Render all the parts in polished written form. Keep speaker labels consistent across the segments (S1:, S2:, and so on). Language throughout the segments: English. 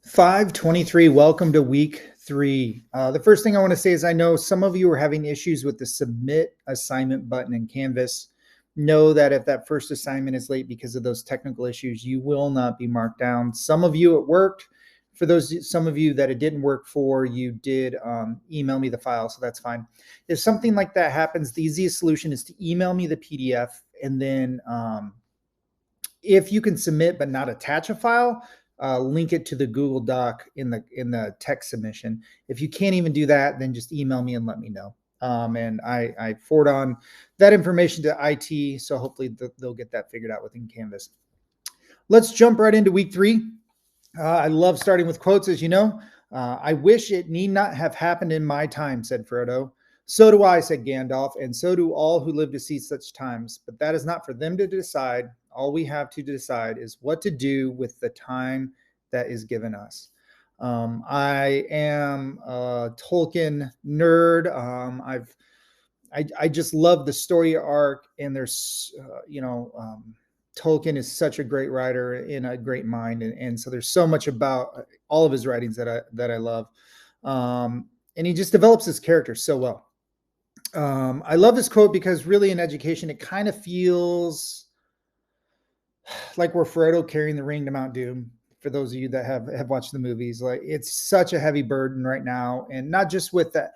S1: 523, welcome to week 3. The first thing I want to say is I know some of you are having issues with the submit assignment button in Canvas. Know that if that first assignment is late because of those technical issues, you will not be marked down. Some of you it worked. For some of you that it didn't work for, you did email me the file, so that's fine. If something like that happens, the easiest solution is to email me the PDF, and then if you can submit but not attach a file, link it to the Google Doc in the text submission. If you can't even do that, then just email me and let me know. And I forward on that information to IT, so hopefully they'll get that figured out within Canvas. Let's jump right into week 3. I love starting with quotes, as you know. I wish it need not have happened in my time, said Frodo. So do I, said Gandalf, and so do all who live to see such times. But that is not for them to decide. All we have to decide is what to do with the time that is given us. I am a Tolkien nerd. I just love the story arc, and there's Tolkien is such a great writer and a great mind, and so there's so much about all of his writings that I love, and he just develops his character so well. I love this quote because really in education it kind of feels like we're Frodo carrying the ring to Mount Doom. For those of you that have watched the movies, like it's such a heavy burden right now, and not just with that.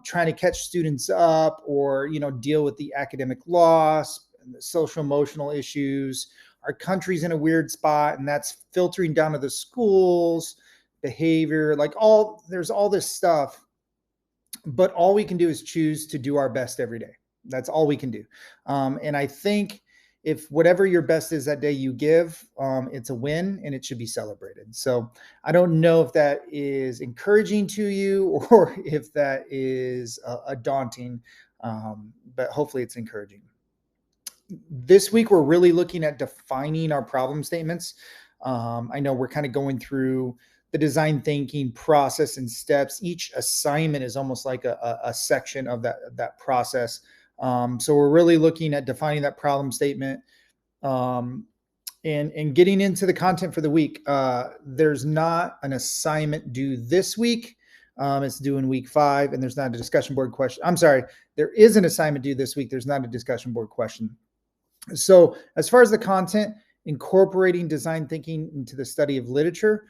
S1: Trying to catch students up or deal with the academic loss and the social emotional issues. Our country's in a weird spot, and that's filtering down to the schools, behavior, there's all this stuff, but all we can do is choose to do our best every day. That's all we can do. And I think if whatever your best is that day you give, it's a win and it should be celebrated. So I don't know if that is encouraging to you or if that is a daunting, but hopefully it's encouraging. This week, we're really looking at defining our problem statements. I know we're kind of going through the design thinking process and steps. Each assignment is almost like a section of that process. So we're really looking at defining that problem statement and getting into the content for the week. There's not an assignment due this week. It's due in week 5, and there's not a discussion board question. I'm sorry, there is an assignment due this week. There's not a discussion board question. So as far as the content, incorporating design thinking into the study of literature,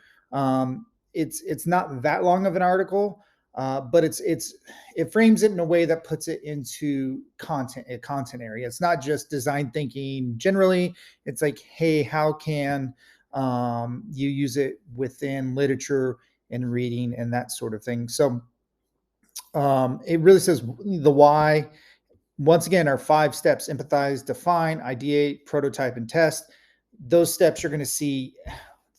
S1: it's not that long of an article. But it frames it in a way that puts it into a content area. It's not just design thinking generally. It's like, hey, how can you use it within literature and reading and that sort of thing? So it really says the why. Once again, our 5 steps: empathize, define, ideate, prototype, and test. Those steps you're going to see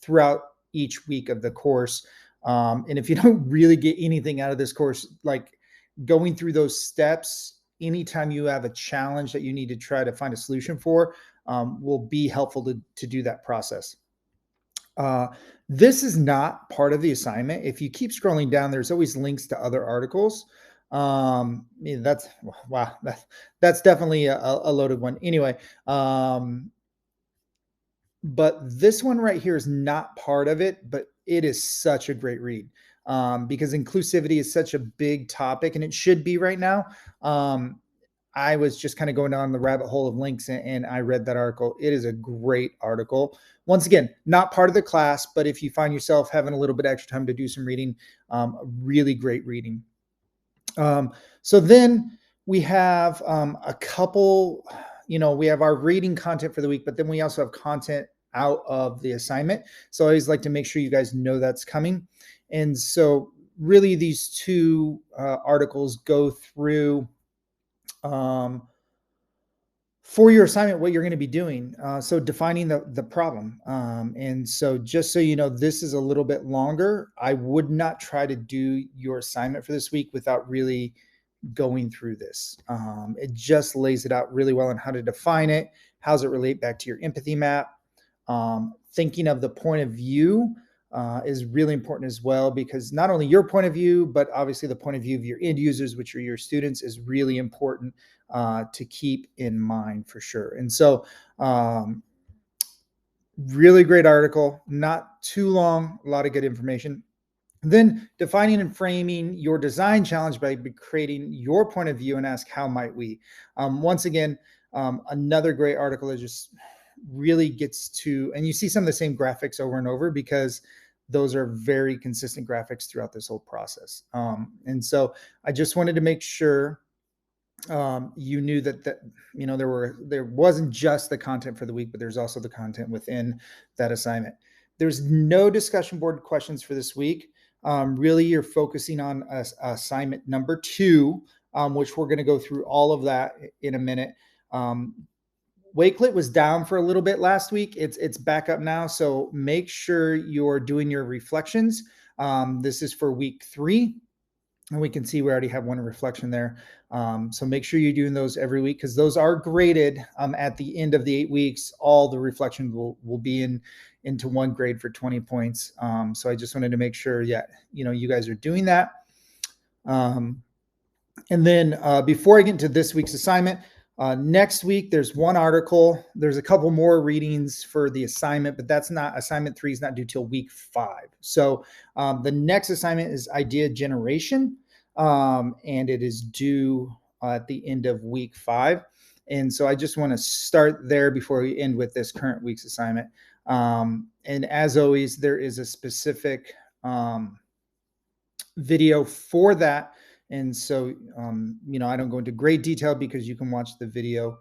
S1: throughout each week of the course. And if you don't really get anything out of this course, like going through those steps, anytime you have a challenge that you need to try to find a solution for, will be helpful to do that process. This is not part of the assignment. If you keep scrolling down, there's always links to other articles. That's definitely a loaded one. Anyway, but this one right here is not part of it, but it is such a great read because inclusivity is such a big topic, and it should be right now. I was just kind of going down the rabbit hole of links, and I read that article. It is a great article. Once again, not part of the class, but if you find yourself having a little bit extra time to do some reading, really great reading. So then we have a couple, we have our reading content for the week, but then we also have content out of the assignment. So I always like to make sure you guys know that's coming. And so really these 2 articles go through for your assignment what you're going to be doing. So defining the problem. And so just so you know, this is a little bit longer. I would not try to do your assignment for this week without really going through this. It just lays it out really well on how to define it. How does it relate back to your empathy map? Thinking of the point of view is really important as well, because not only your point of view, but obviously the point of view of your end users, which are your students, is really important to keep in mind for sure. And so Really great article, not too long, a lot of good information. Then defining and framing your design challenge by creating your point of view and ask, how might we? Once again, another great article that just really gets to, and you see some of the same graphics over and over because those are very consistent graphics throughout this whole process. And so I just wanted to make sure you knew that there wasn't just the content for the week, but there's also the content within that assignment. There's no discussion board questions for this week. Really, you're focusing on assignment number 2, which we're going to go through all of that in a minute. Wakelet was down for a little bit last week. It's back up now, so make sure you're doing your reflections. This is for week 3. And we can see we already have one reflection there. So make sure you're doing those every week because those are graded at the end of the 8 weeks. All the reflections will be into one grade for 20 points. So I just wanted to make sure, you guys are doing that. And then before I get into this week's assignment, next week, there's one article. There's a couple more readings for the assignment, but that's not, assignment 3 is not due till week 5. So the next assignment is idea generation, and it is due at the end of week 5. And so I just want to start there before we end with this current week's assignment. And as always, there is a specific video for that. And so, I don't go into great detail because you can watch the video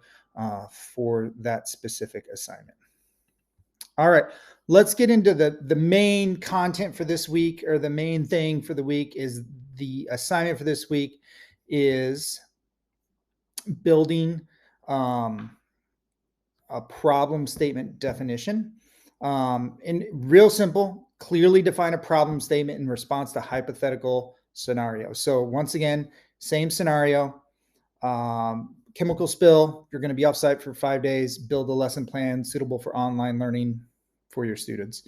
S1: for that specific assignment. All right, let's get into the main content for this week, or the main thing for the week is the assignment for this week is building a problem statement definition. And real simple, clearly define a problem statement in response to hypothetical scenario. So once again, same scenario, chemical spill, you're going to be offsite for 5 days, build a lesson plan suitable for online learning for your students.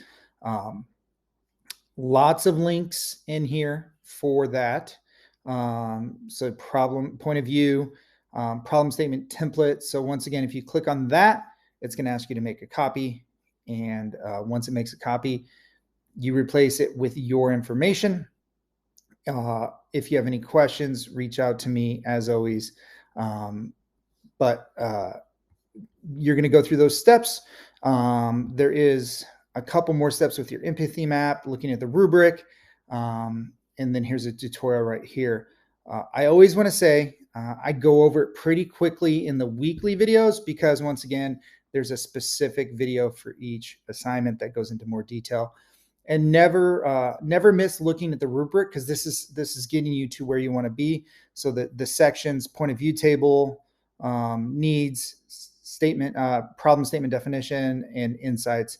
S1: Lots of links in here for that. So problem, point of view, problem statement template. So once again, if you click on that, it's going to ask you to make a copy. And once it makes a copy, you replace it with your information. If you have any questions, reach out to me as always. But you're going to go through those steps. There is a couple more steps with your empathy map, looking at the rubric. And then here's a tutorial right here. I always want to say I go over it pretty quickly in the weekly videos because once again, there's a specific video for each assignment that goes into more detail. And never miss looking at the rubric because this is getting you to where you want to be. So the sections, point of view table, needs statement, problem statement definition, and insights.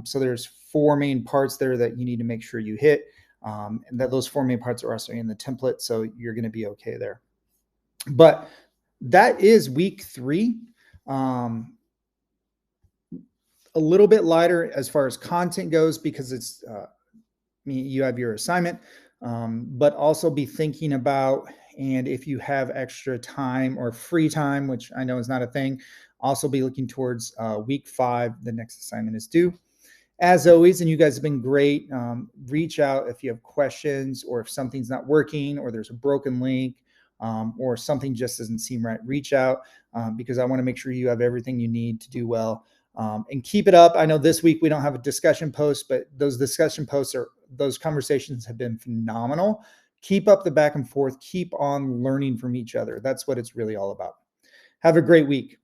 S1: So there's 4 main parts there that you need to make sure you hit, and that those 4 main parts are also in the template. So you're going to be okay there. But that is week 3. A little bit lighter as far as content goes because it's you have your assignment, but also be thinking about, and if you have extra time or free time, which I know is not a thing, also be looking towards week 5. The next assignment is due. As always, and you guys have been great, reach out if you have questions or if something's not working or there's a broken link or something just doesn't seem right, reach out because I want to make sure you have everything you need to do well. And keep it up. I know this week we don't have a discussion post, but those discussion posts those conversations have been phenomenal. Keep up the back and forth. Keep on learning from each other. That's what it's really all about. Have a great week.